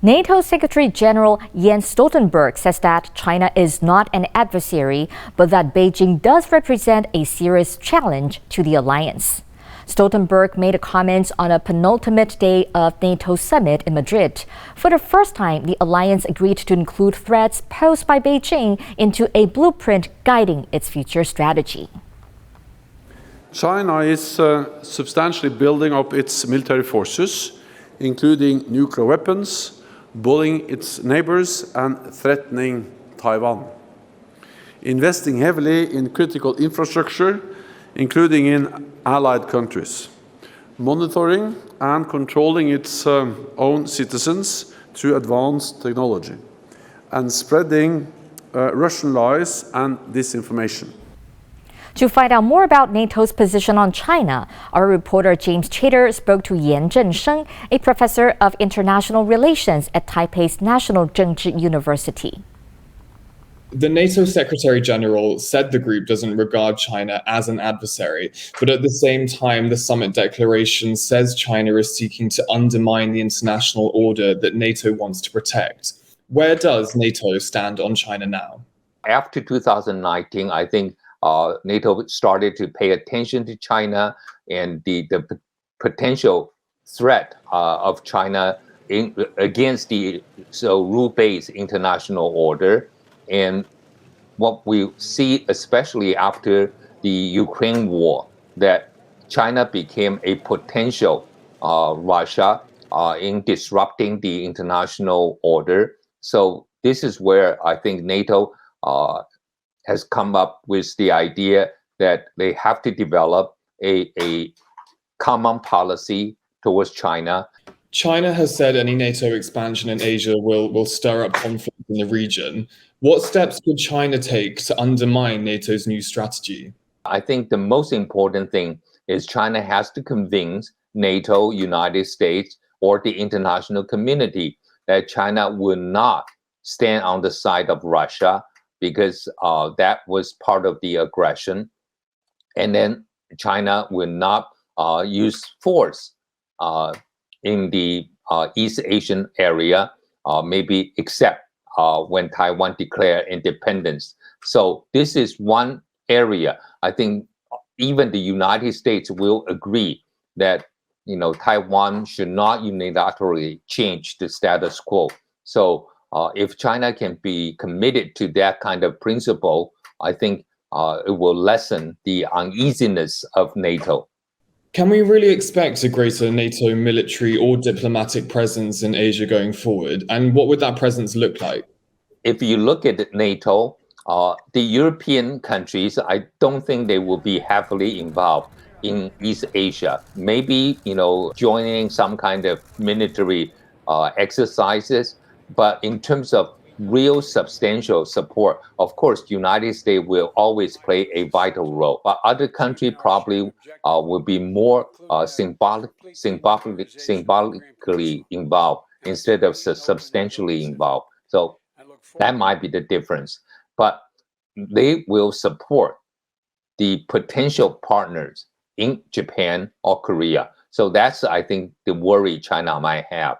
NATO Secretary General Yen Stoltenberg says that China is not an adversary, but that Beijing does represent a serious challenge to the alliance. Stoltenberg made a comment on a penultimate day of NATO summit in Madrid. For the first time, the alliance agreed to include threats posed by Beijing into a blueprint guiding its future strategy. China is substantially building up its military forces, including nuclear weapons, bullying its neighbors and threatening Taiwan. Investing heavily in critical infrastructure, including in allied countries. Monitoring and controlling its own citizens through advanced technology. And spreading Russian lies and disinformation. To find out more about NATO's position on China, our reporter James Chater spoke to Yen Chen-shen, a professor of international relations at Taipei's National Chengchi University. The NATO Secretary General said the group doesn't regard China as an adversary, but at the same time, the summit declaration says China is seeking to undermine the international order that NATO wants to protect. Where does NATO stand on China now? After 2019, I think NATO started to pay attention to China and the potential threat of China against the rule-based international order. And what we see, especially after the Ukraine war, that China became a potential Russia in disrupting the international order. So this is where I think NATO has come up with the idea that they have to develop a common policy towards China. China has said any NATO expansion in Asia will stir up conflict in the region. What steps could China take to undermine NATO's new strategy? I think the most important thing is China has to convince NATO, United States, or the international community that China will not stand on the side of Russia, because that was part of the aggression. And then China will not use force in the East Asian area, maybe except when Taiwan declared independence. So this is one area. I think even the United States will agree that Taiwan should not unilaterally change the status quo. So if China can be committed to that kind of principle, I think it will lessen the uneasiness of NATO. Can we really expect a greater NATO military or diplomatic presence in Asia going forward? And what would that presence look like? If you look at NATO, the European countries, I don't think they will be heavily involved in East Asia. Maybe, joining some kind of military exercises. But in terms of real substantial support, of course, United States will always play a vital role. But other countries probably will be more symbolically involved instead of substantially involved. So that might be the difference. But they will support the potential partners in Japan or Korea. So that's, I think, the worry China might have.